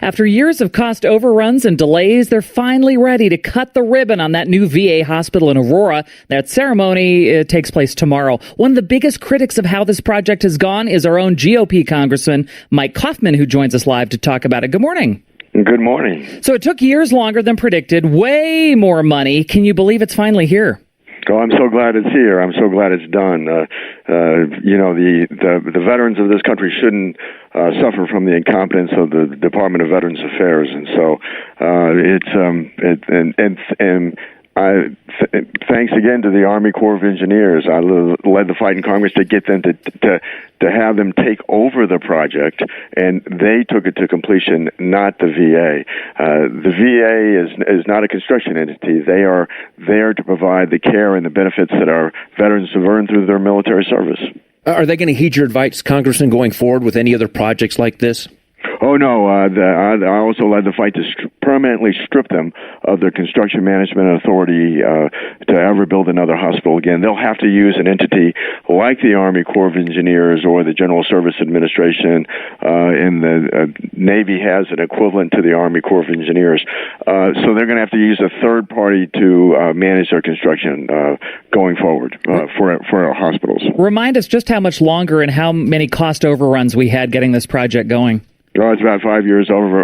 After years of cost overruns and delays, they're finally ready to cut the ribbon on that new VA hospital in Aurora. That ceremony takes place tomorrow. One of the biggest critics of how this project has gone is our own GOP Congressman Mc Koa, who joins us live to talk about it. Good morning. Good morning. So it took years longer than predicted, way more money. Can you believe it's finally here? Oh, I'm so glad it's here. I'm so glad it's done. The veterans of this country shouldn't suffer from the incompetence of the Department of Veterans Affairs, and so thanks again to the Army Corps of Engineers. I led the fight in Congress to get them to have them take over the project, and they took it to completion, not the VA. The VA is not a construction entity. They are there to provide the care and the benefits that our veterans have earned through their military service. Are they going to heed your advice, Congressman, going forward with any other projects like this? Oh, no. I also led the fight to permanently strip them of their construction management authority to ever build another hospital again. They'll have to use an entity like the Army Corps of Engineers or the General Service Administration, and the Navy has an equivalent to the Army Corps of Engineers. So they're going to have to use a third party to manage their construction going forward for our hospitals. Remind us just how much longer and how many cost overruns we had getting this project going. Oh, it's about 5 years over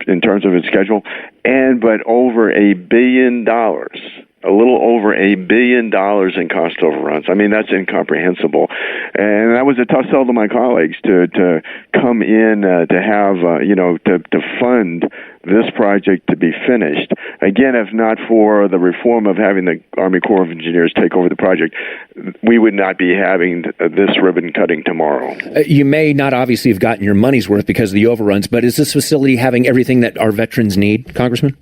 in terms of its schedule, but over $1 billion, a little over $1 billion in cost overruns. I mean, that's incomprehensible, and that was a tough sell to my colleagues to come in to have to fund this project to be finished. Again, if not for the reform of having the Army Corps of Engineers take over the project, we would not be having this ribbon cutting tomorrow. You may not obviously have gotten your money's worth because of the overruns, but is this facility having everything that our veterans need, Congressman?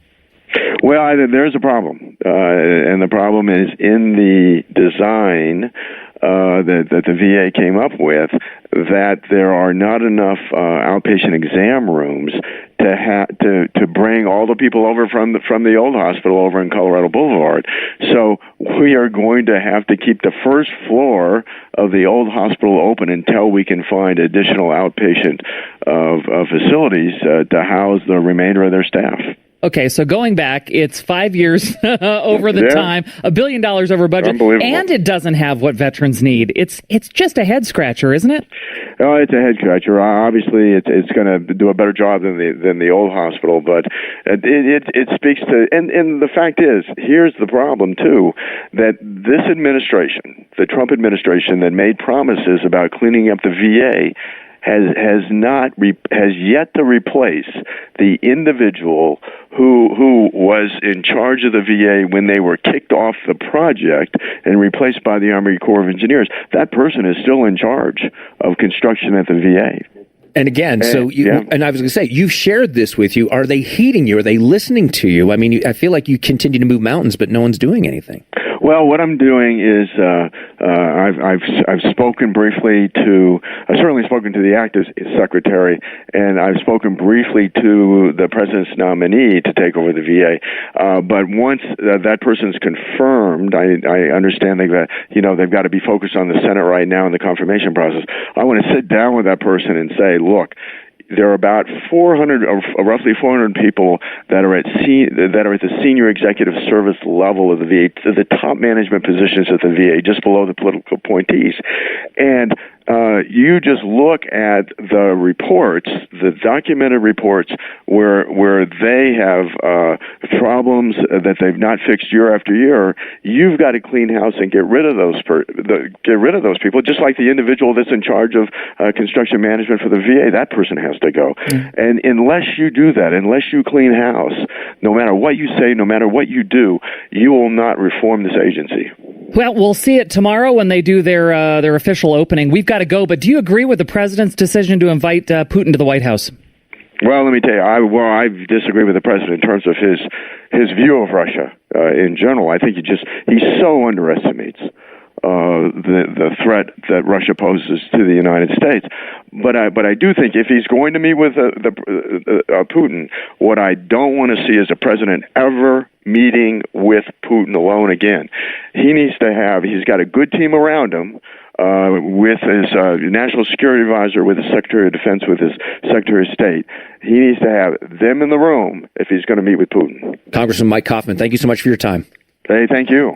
Well, there's a problem, and the problem is in the design that the VA came up with, that there are not enough outpatient exam rooms to bring all the people over from the old hospital over in Colorado Boulevard. So we are going to have to keep the first floor of the old hospital open until we can find additional outpatient facilities to house the remainder of their staff. Okay, so going back, it's 5 years over the time, $1 billion over budget, and it doesn't have what veterans need. It's just a head scratcher, isn't it? Oh, it's a head scratcher. Obviously, it's going to do a better job than the old hospital, but it speaks to, and the fact is, here's the problem too, that this administration, the Trump administration, that made promises about cleaning up the VA, has yet to replace the individual who was in charge of the VA when they were kicked off the project and replaced by the Army Corps of Engineers. That person is still in charge of construction at the VA. And again, and I was going to say, you've shared this with you. Are they heeding you? Are they listening to you? I mean, I feel like you continue to move mountains, but no one's doing anything. Well, what I'm doing is I've spoken briefly I've certainly spoken to the active secretary, and I've spoken briefly to the president's nominee to take over the VA. But once that person's confirmed, I understand they've got to be focused on the Senate right now in the confirmation process. I want to sit down with that person and say, look, there are about 400, or roughly 400 people that are at the senior executive service level of the VA, the top management positions at the VA, just below the political appointees. And you just look at the reports, the documented reports, where they have problems that they've not fixed year after year. You've got to clean house and get rid of those people. Just like the individual that's in charge of construction management for the VA, that person has to go. Mm. And unless you do that, unless you clean house, no matter what you say, no matter what you do, you will not reform this agency. Well, we'll see it tomorrow when they do their official opening. We've got to go, but do you agree with the president's decision to invite Putin to the White House? Well, let me tell you, I disagree with the president in terms of his view of Russia in general. I think he so underestimates the threat that Russia poses to the United States. But I do think if he's going to meet with Putin, what I don't want to see is a president ever meeting with Putin alone again. He's got a good team around him, with his national security advisor, with his Secretary of Defense, with his Secretary of State. He needs to have them in the room if he's going to meet with Putin. Congressman Mike Kaufman, thank you so much for your time. Hey, thank you.